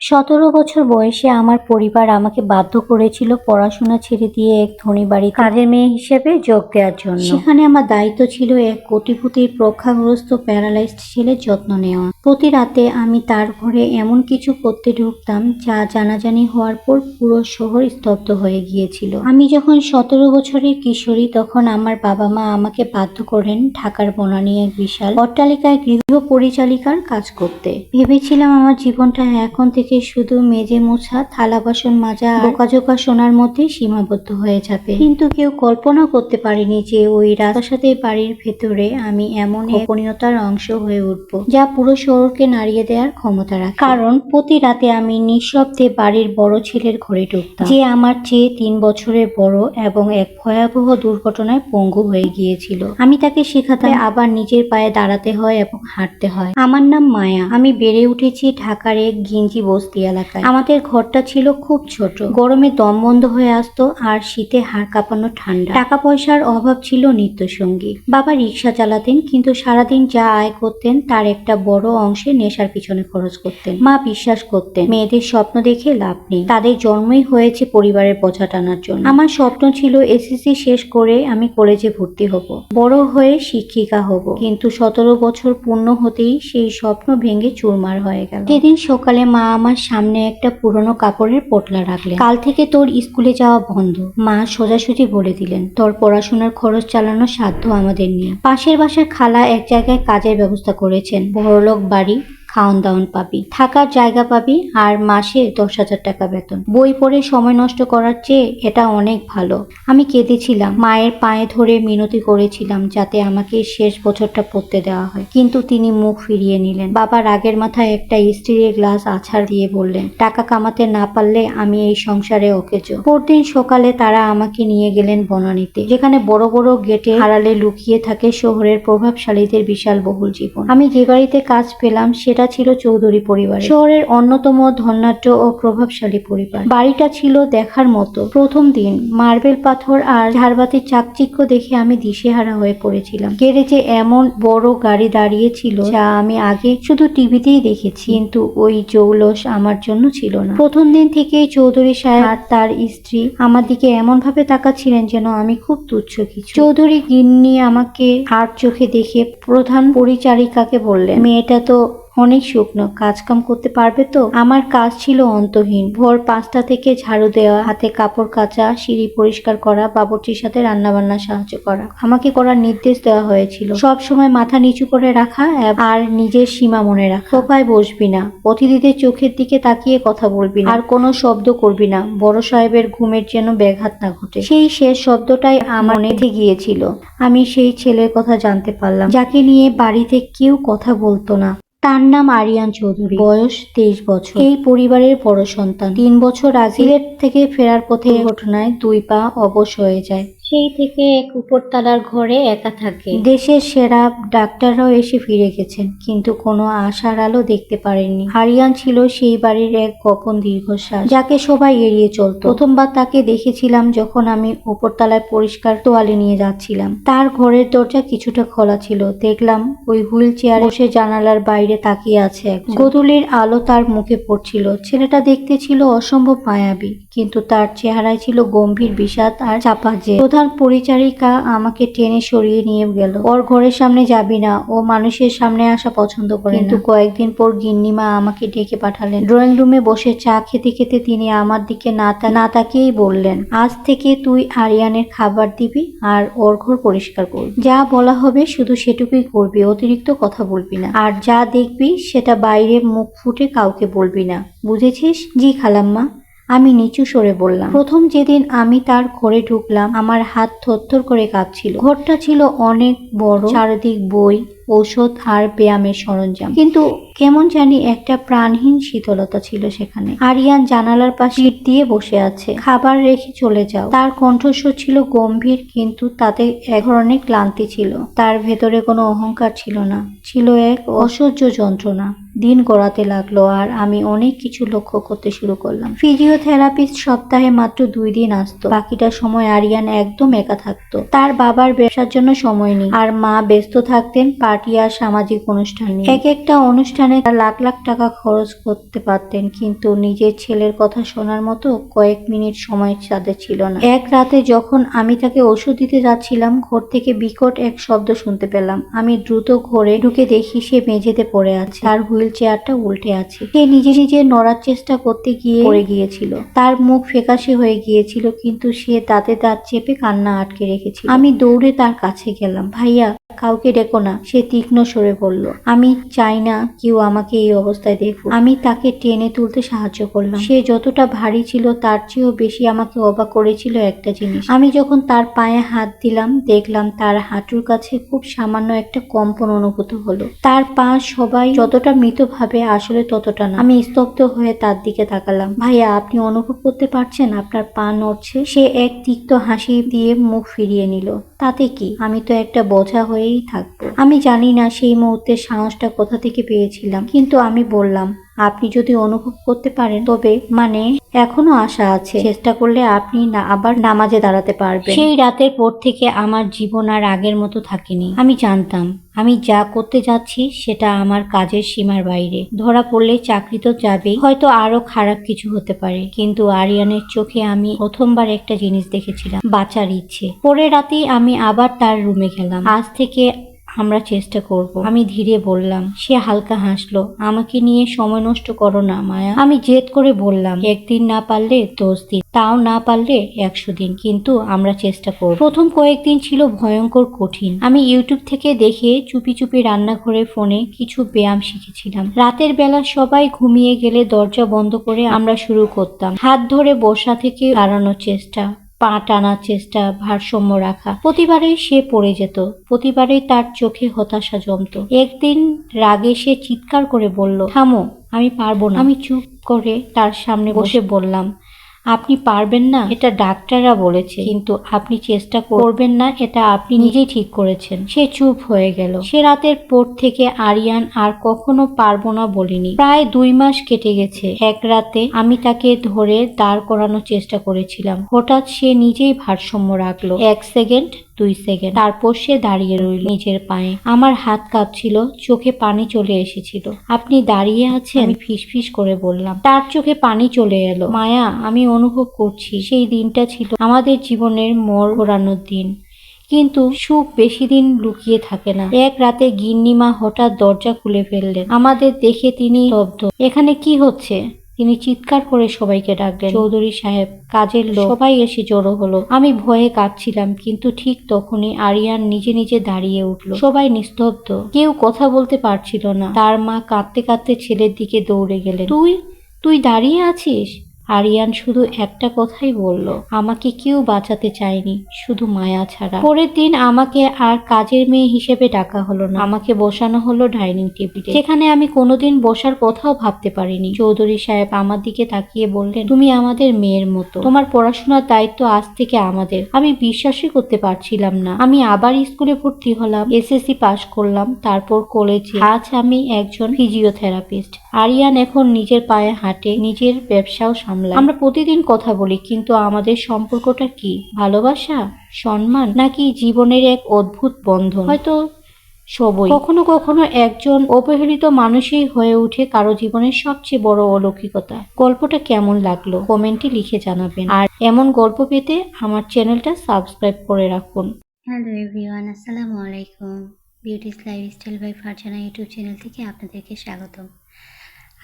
17 বছর বয়সে আমার পরিবার আমাকে বাধ্য করেছিল পড়াশোনা ছেড়ে দিয়ে এক ধনী বাড়িতে কাজের মেয়ে হিসেবে যোগ দেওয়ার জন্য। সেখানে আমার দায়িত্ব ছিল এক কোটিপতির প্রজ্ঞাগ্রস্ত প্যারালাইজড ছেলের যত্ন নেওয়া। প্রতি রাতে আমি তার ঘরে এমন কিছু করতে ঢুকতাম যা জানাজানি হওয়ার পর পুরো শহর স্তব্ধ হয়ে গিয়েছিল। আমি যখন 17 বছরের কিশোরী তখন আমার বাবা মা আমাকে বাধ্য করেন ঢাকার বনানী এক বিশাল অট্টালিকায় গৃহ পরিচালিকার কাজ করতে। ভেবেছিলাম আমার জীবনটা এখন থেকে শুধু মেজে মোছা, থালা বাসন মাজা, বোকাজোকা শোনার মধ্যে সীমাবদ্ধ হয়ে যাবে। কিন্তু কেউ কল্পনা করতে পারেনি যে ওই রাজপ্রাসাদের বাড়ির ভেতরে আমি এমন গোপনীয়তার অংশ হয়ে উঠব যা পুরো শহরকে নাড়িয়ে দেওয়ার ক্ষমতা রাখে। কারণ প্রতি রাতে আমি নিঃশব্দে বাড়ির বড় ছেলের ঘরে ঢুকতাম, যে আমার চেয়ে 3 বছরের বড় এবং এক ভয়াবহ দুর্ঘটনায় পঙ্গু হয়ে গিয়েছিল। আমি তাকে শেখাতাম আবার নিজের পায়ে দাঁড়াতে হয় এবং হাঁটতে হয়। আমার নাম মায়া। আমি বেড়ে উঠেছি ঢাকার এক ঘিঞ্জি বস্তি এলাকায়। আমাদের ঘরটা ছিল খুব ছোট, গরমে দম বন্ধ হয়ে আসতো আর শীতে হাড় কাঁপানো ঠান্ডা। টাকা পয়সার অভাব ছিল নিত্যসঙ্গী। বাবা রিক্সা চালাতেন, কিন্তু সারাদিন যা আয় করতেন তার একটা বড় অংশে নেশার পিছনে খরচ করতেন। মা বিশ্বাস করতেন মেয়েদের স্বপ্ন দেখে লাভ নেই, তাদের জন্মই হয়েছে পরিবারের বোঝা টানার জন্য। আমার স্বপ্ন ছিল এসএসসি শেষ করে আমি কলেজে ভর্তি হব, বড় হয়ে শিক্ষিকা হব। কিন্তু 17 বছর পূর্ণ হতেই সেই স্বপ্ন ভেঙে চুরমার হয়ে গেল। সেদিন সকালে মা আমার সামনে একটা পুরনো কাপড়ের পোটলা রাখলেন। কাল থেকে তোর স্কুলে যাওয়া বন্ধ। মা সোজাসুজি বলে দিলেন, তোর পড়াশোনার খরচ চালানোর সাধ্য আমাদের নেই। পাশের বাসার খালা এক জায়গায় কাজের ব্যবস্থা করেছেন, বড়লোক বাড়ি, খাওন দাওন পাবি, থাকার জায়গা পাবি, আর মাসে 10,000 টাকা বেতন। বই পড়ে সময় নষ্ট করার চেয়ে এটা অনেক ভালো। আমি কেঁদেছিলাম, মায়ের পায়ে ধরে মিনতি করেছিলাম যাতে আমাকে শেষ বছরটা পড়তে দেওয়া হয়, কিন্তু তিনি মুখ ফিরিয়ে নিলেন। বাবা রাগের মাথায় একটা স্টিলের গ্লাস আছাড় দিয়ে বললেন, টাকা কামাতে না পারলে আমি এই সংসারে অকেজো। পরদিন সকালে তারা আমাকে নিয়ে গেলেন বনানীতে, যেখানে বড় বড় গেটে আড়ালে লুকিয়ে থাকে শহরের প্রভাবশালীদের বিশাল বহুল জীবন। আমি যে বাড়িতে কাজ পেলাম সেটা ছিল চৌধুরী পরিবার, শহরের অন্যতম ধনাঢ্য ও প্রভাবশালী পরিবার। বাড়িটা ছিল দেখার মতো। প্রথম দিন মার্বেল পাথর আর ঝাড়বাতির চাকচিক্য দেখে আমি দিশেহারা হয়ে পড়েছিলাম। গ্যারেজে এমন বড় গাড়ি দাঁড়িয়ে ছিল যা আমি আগে শুধু টিভিতেই দেখেছি, কিন্তু ওই জৌলস আমার জন্য ছিল না। প্রথম দিন থেকেই চৌধুরী সাহেব আর তার স্ত্রী আমার দিকে এমন ভাবে তাকাচ্ছিলেন যেন আমি খুব তুচ্ছ কিছু। চৌধুরী গিন্নি আমাকে আর চোখে দেখে প্রধান পরিচারিকাকে বললেন, মেয়েটা তো অনেক শুকনো, কাজকাম করতে পারবে তো? আমার কাজ ছিল অন্তহীন। ভোর 5টা থেকে ঝাড়ু দেওয়া, হাতে কাপড় কাচা, সিঁড়ি পরিষ্কার করা, বাবুর্চির সাথে রান্নাবান্না সাহায্য করা। আমাকে করার নির্দেশ দেওয়া হয়েছিল সব সময় মাথা নিচু করে রাখা আর নিজের সীমা মনে রাখা। সোফায় বসবি না, অতিথিদের চোখের দিকে তাকিয়ে কথা বলবি না, আর কোনো শব্দ করবি না, বড় সাহেবের ঘুমের যেন ব্যাঘাত না ঘটে। সেই শেষ শব্দটাই আমার মনে গিয়েছিল। আমি সেই ছেলের কথা জানতে পারলাম যাকে নিয়ে বাড়িতে কেউ কথা বলতো না। তার নাম আরিয়ান চৌধুরী, বয়স 23 বছর। এই পরিবারের বড় সন্তান। 3 বছর আগে সিলেট থেকে ফেরার পথে ঘটনায় 2 পা অবশ হয়ে যায়। সেই থেকে এক উপরতলার ঘরে একা থাকে। দেশের সেরা ডাক্তাররাও এসে ফিরে গেছেন, কিন্তু কোনো আশার আলো দেখতে পারেননি। আরিয়ান ছিল সেই বাড়ির এক গোপন দীর্ঘশ্বাস, যাকে সবাই এড়িয়ে চলত। প্রথমবার তাকে দেখেছিলাম যখন আমি উপরতলায় পরিষ্কার তোয়ালে নিয়ে যাচ্ছিলাম। তার ঘরের দরজা কিছুটা খোলা ছিল। দেখলাম ওই হুইল চেয়ারে বসে জানালার বাইরে তাকিয়ে আছে একজন। গোধূলির আলো তার মুখে পড়ছিল। ছেলেটা দেখতে ছিল অসম্ভব মায়াবী, কিন্তু তার চেহারায় ছিল গম্ভীর বিষাদ আর চাপা জেদ। প্রধান পরিচারিকা আমাকে টেনে সরিয়ে নিয়ে গেল। ওর ঘরের সামনে যাবি না, ও মানুষের সামনে আসা পছন্দ করে। কিন্তু কয়েকদিন পর গিন্নিমা আমাকে ডেকে পাঠালেন। ড্রয়িং রুমে বসে চা খেতে খেতে তিনি আমার দিকে না তাকিয়েই বললেন, আজ থেকে তুই আরিয়ানের খাবার দিবি আর ওর ঘর পরিষ্কার করবি। যা বলা হবে শুধু সেটুকুই করবি, অতিরিক্ত কথা বলবি না। আর যা দেখবি সেটা বাইরে মুখ ফুটে কাউকে বলবি না, বুঝেছিস? জি খালাম্মা, আমি নিচু সরে বললাম। প্রথম যেদিন আমি তার ঘরে ঢুকলাম আমার হাত থরথর করে কাঁপছিল। ঘরটা ছিল অনেক বড়, চারদিক বই, ঔষধ আর ব্যায়ামের সরঞ্জাম, কিন্তু কেমন জানি একটা প্রাণহীন শীতলতা ছিল সেখানে। আরিয়ান জানালার পাশে সিট দিয়ে বসে আছে। খাবার রেখে চলে যাও। তার কণ্ঠস্বর ছিল গম্ভীর, কিন্তু তাতে এক ধরনের ক্লান্তি ছিল। তার ভেতরে কোনো অহংকার ছিল না, ছিল এক অসহ্য যন্ত্রণা। দিন গড়াতে লাগলো আর আমি অনেক কিছু লক্ষ্য করতে শুরু করলাম। ফিজিওথেরাপিস্ট সপ্তাহে মাত্র 2 দিন আসতো। বাকিটা সময় আরিয়ান একদম একা থাকতো। তার বাবার ব্যবসার জন্য সময় নেই আর মা ব্যস্ত থাকতেন পার্টি আর সামাজিক অনুষ্ঠান নিয়ে। এক একটা অনুষ্ঠানে লাখ লাখ টাকা খরচ করতে পারতেন, কিন্তু নিজের ছেলের কথা শোনার মতো কয়েক মিনিট সময় তাদের ছিল না। এক রাতে যখন আমি তাকে ওষুধ দিতে যাচ্ছিলাম, ঘর থেকে বিকট এক শব্দ শুনতে পেলাম। আমি দ্রুত ঘরে ঢুকে দেখি সে মেঝেতে পড়ে আছে, তার হুইল চেয়ারটা উল্টে আছে। সে নিজে নিজে নড়ার চেষ্টা করতে গিয়ে পড়ে গিয়েছিল। তার মুখ ফ্যাকাশে হয়ে গিয়েছিল, কিন্তু সে দাঁতে দাঁত চেপে কান্না আটকে রেখেছিল। আমি দৌড়ে তার কাছে গেলাম। ভাইয়া, কাউকে ডেকো না, সে তীক্ষ্ণ স্বরে বলল। আমি চাই না কেউ আমাকে এই অবস্থায় দেখুক। আমি তাকে টেনে তুলতে সাহায্য করলাম। সে যতটা ভারী ছিল তার চেয়েও বেশি আমাকে অবাক করেছিল একটা জিনিস। আমি যখন তার পায়ে হাত দিলাম, দেখলাম তার হাঁটুর কাছে খুব সামান্য একটা কম্পন অনুভূত হলো। তার পা সবাই যতটা মৃতভাবে, আসলে ততটা না। আমি স্তব্ধ হয়ে তার দিকে তাকালাম। ভাইয়া, আপনি অনুভব করতে পারছেন আপনার পা নড়ছে? সে এক তিক্ত হাসি দিয়ে মুখ ফিরিয়ে নিল। তাতে কি, আমি তো একটা বোঝা হয়েই থাকবো। আমি জানি না সেই মুহূর্তে সাহসটা কোথা থেকে পেয়েছিলাম, কিন্তু আমি বললাম, আপনি যদি অনুভব করতে পারেন তবে এখনো আশা আছে। চেষ্টা করলে আপনি আবার নামাজে দাঁড়াতে পারবেন। সেই রাতের পর থেকে আমার জীবন আর আগের মতো থাকেনি। আমি জানতাম আমি যা করতে যাচ্ছি সেটা আমার কাজের সীমার বাইরে। ধরা পড়লে চাকরি তো যাবেই, হয়তো আরো খারাপ কিছু হতে পারে। কিন্তু আরিয়ানের চোখে আমি প্রথমবার একটা জিনিস দেখেছিলাম, বাঁচার ইচ্ছে। পরের রাতেই আমি আবার তার রুমে গেলাম। আজ থেকে আমরা চেষ্টা করব, আমি ধীরে বললাম। সে হালকা হাসলো। আমাকে নিয়ে সময় নষ্ট করো না মায়া। আমি জেদ করে বললাম, একদিন না পারলে 10 দিন, তাও না পারলে 100 দিন, কিন্তু আমরা চেষ্টা করব। প্রথম কয়েকদিন ছিল ভয়ঙ্কর কঠিন। আমি ইউটিউব থেকে দেখে চুপি চুপি রান্নাঘরে ফোনে কিছু ব্যায়াম শিখেছিলাম। রাতের বেলা সবাই ঘুমিয়ে গেলে দরজা বন্ধ করে আমরা শুরু করতাম। হাত ধরে বসা থেকে দাঁড়ানোর চেষ্টা, পা টানার চেষ্টা, ভারসাম্য রাখা। প্রতিবারেই সে পড়ে যেত, প্রতিবারেই তার চোখে হতাশা জমত। একদিন রাগে সে চিৎকার করে বলল, থামো, আমি পারবো না। আমি চুপ করে তার সামনে বসে বললাম, আপনি পারবেন না এটা ডাক্তাররা বলেছে, কিন্তু আপনি চেষ্টা করবেন না এটা আপনি নিজেই ঠিক করেছেন। সে চুপ হয়ে গেল। সে রাতের পর থেকে আরিয়ান আর কখনো পারবো না বলিনি। প্রায় 2 মাস কেটে গেছে। এক রাতে আমি তাকে ধরে দাঁড় করানোর চেষ্টা করেছিলাম। হঠাৎ সে নিজেই ভারসাম্য রাখলো। 1 সেকেন্ড, 2 সেকেন্ড, তারপর সে দাঁড়িয়ে রইল নিজের পায়ে। আমার হাত কাঁপছিল, চোখে পানি চলে এসেছিল। আপনি দাঁড়িয়ে আছেন, আমি ফিসফিস করে বললাম। তার চোখে পানি চলে এলো। মায়া, আমি অনুভব করছি সেই দিনটা ছিল আমাদের জীবনের মোড় ঘোরানোর দিন। কিন্তু সুখ বেশি দিন লুকিয়ে থাকে না। এক রাতে গিন্নিমা হঠাৎ দরজা খুলে ফেললেন। আমাদের দেখে তিনি স্তব্ধ। এখানে কি হচ্ছে? তিনি চিৎকার করে সবাইকে ডাকলেন। চৌধুরী সাহেব, কাজের লোক। সবাই এসে জড়ো হলো। আমি ভয়ে কাঁপছিলাম, কিন্তু ঠিক তখনই আরিয়ান নিজে নিজে দাঁড়িয়ে উঠল। সবাই নিস্তব্ধ, কেউ কথা বলতে পারছিল না। তার মা কাঁদতে কাঁদতে ছেলের দিকে দৌড়ে গেলেন। তুই দাঁড়িয়ে আছিস? আরিয়ান শুধু একটা কথাই বলল, আমাকে কেউ বাঁচাতে চায়নি, শুধু মায়া ছাড়া। পরের দিন আমাকে আর কাজের মেয়ে হিসেবে ডাকা হলো না। আমাকে বসানো হলো ডাইনিং টেবিলে, যেখানে আমি কোনোদিন বসার কথাও ভাবতে পারিনি। চৌধুরী সাহেব আমার দিকে তাকিয়ে বললেন, তুমি আমাদের মেয়ের মতো, তোমার পড়াশোনার দায়িত্ব আজ থেকে আমাদের। আমি বিশ্বাসই করতে পারছিলাম না। আমি আবার স্কুলে ভর্তি হলাম, এসএসসি পাশ করলাম, তারপর কলেজে। আজ আমি একজন ফিজিওথেরাপিস্ট। আরিয়ান এখন নিজের পায়ে হাঁটে, নিজের ব্যবসাও সামলায়। আমরা প্রতিদিন কথা বলি, কিন্তু আমাদের সম্পর্কটা কি? ভালোবাসা, সম্মান, নাকি জীবনের এক অদ্ভুত বন্ধন? হয়তো সবই। কখনো কখনো একজন অবহেলিত মানুষই হয়ে ওঠে কারো জীবনের সবচেয়ে বড় অলৌকিকতা। গল্পটা কেমন লাগলো কমেন্টে লিখে জানাবেন। আর এমন গল্প পেতে আমার চ্যানেলটা সাবস্ক্রাইব করে রাখুন। হ্যালো এভরিওয়ান, আসসালামু আলাইকুম। Beauty's lifestyle by Farzana YouTube channel থেকে আপনাদেরকে স্বাগতম।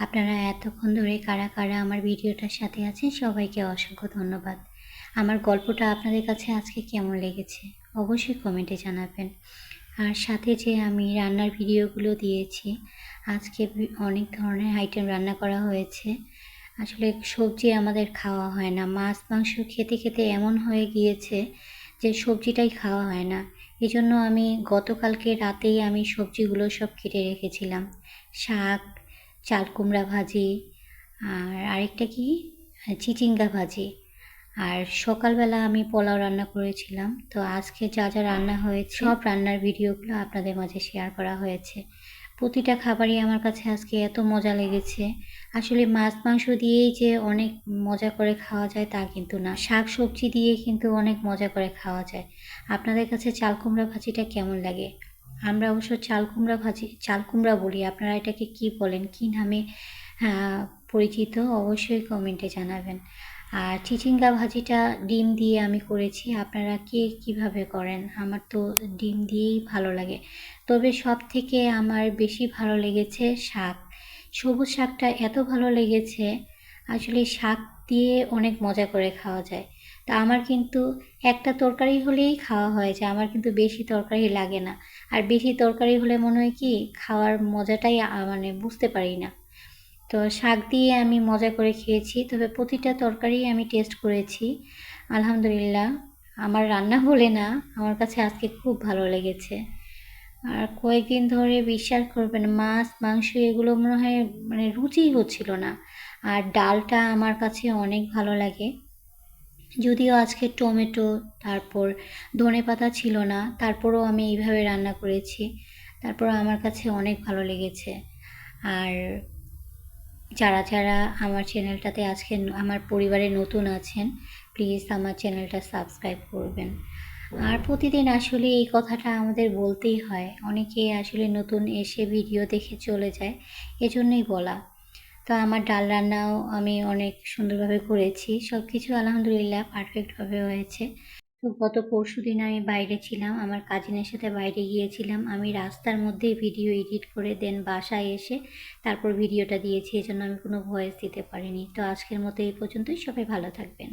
আপনারা এতক্ষণ ধরে কারা কারা আমার ভিডিওটার সাথে আছেন, সবাইকে অসংখ্য ধন্যবাদ। আমার গল্পটা আপনাদের কাছে আজকে কেমন লেগেছে অবশ্যই কমেন্টে জানাবেন। আর সাথে যে আমি রান্নার ভিডিওগুলো দিয়েছি, আজকে অনেক ধরনের আইটেম রান্না করা হয়েছে। আসলে সবজি আমাদের খাওয়া হয় না, মাছ মাংস খেতে খেতে এমন হয়ে গিয়েছে যে সবজিটাই খাওয়া হয় না। এই জন্য আমি গতকালকে রাতেই আমি সবজিগুলো সব কেটে রেখেছিলাম। শাক, চাল কুমড়া ভাজি, আর আরেকটা কি চিচিঙ্গা ভাজি। আর সকালবেলা আমি পোলাও রান্না করেছিলাম। তো আজকে যা যা রান্না হয়েছে সব রান্নার ভিডিওগুলো আপনাদের মাঝে শেয়ার করা হয়েছে। প্রতিটা খাবারই আমার কাছে আজকে এত মজা লেগেছে। আসলে মাছ মাংস দিয়েই যে অনেক মজা করে খাওয়া যায় তা কিন্তু না, শাক সবজি দিয়ে কিন্তু অনেক মজা করে খাওয়া যায়। আপনাদের কাছে চাল কুমড়া ভাজিটা কেমন লাগে আমরা অবশ্য চাল কুমড়া বলি, আপনারা এটাকে কি বলেন, কি নামে পরিচিত অবশ্যই কমেন্টে জানাবেন। আর চিচিঙ্গা ভাজিটা ডিম দিয়ে আমি করেছি, আপনারা কে কীভাবে করেন? আমার তো ডিম দিয়েই ভালো লাগে। তবে সব থেকে আমার বেশি ভালো লেগেছে শাক, সবুজ শাকটা এত ভালো লেগেছে, আসলে শাক দিয়ে অনেক মজা করে খাওয়া যায়। তা আমার কিন্তু একটা তরকারি হলেই খাওয়া হয়ে যায়, আমার কিন্তু বেশি তরকারি লাগে না। আর বেশি তরকারি হলে মনে হয় কি খাওয়ার মজাটাই মানে বুঝতে পারি না। তো শাক দিয়ে আমি মজা করে খেয়েছি, তবে প্রতিটা তরকারি আমি টেস্ট করেছি, আলহামদুলিল্লাহ। আমার রান্না বলে না, আমার কাছে আজকে খুব ভালো লেগেছে। আর কয়েকদিন ধরে বিশ্বাস করবেন মাছ মাংস এগুলো মনে হয় মানে রুচিই হচ্ছিল না। আর ডালটা আমার কাছে অনেক ভালো লাগে, যদিও আজকে টমেটো তারপর ধনেপাতা ছিল না, তারপরেও আমি এইভাবে রান্না করেছি, তারপর আমার কাছে অনেক ভালো লেগেছে। আর যারা যারা আমার চ্যানেলটাতে আজকে আমার পরিবারে নতুন আছেন, প্লিজ আমার চ্যানেলটা সাবস্ক্রাইব করবেন। আর প্রতিদিন আসলে এই কথাটা আমাদের বলতেই হয়, অনেকে আসলে নতুন এসে ভিডিও দেখে চলে যায়, এজন্যই বলা। তো আমার ডাল রান্নাও আমি অনেক সুন্দরভাবে করেছি, সব কিছু আলহামদুলিল্লাহ পারফেক্টভাবে হয়েছে। তো গত পরশুদিন আমি বাইরে ছিলাম, আমার কাজিনের সাথে বাইরে গিয়েছিলাম, আমি রাস্তার মধ্যেই ভিডিও এডিট করে দেন বাসায় এসে তারপর ভিডিওটা দিয়েছি, এজন্য আমি কোনো ভয়েস দিতে পারিনি। তো আজকের মতো এই পর্যন্তই, সবাই ভালো থাকবেন।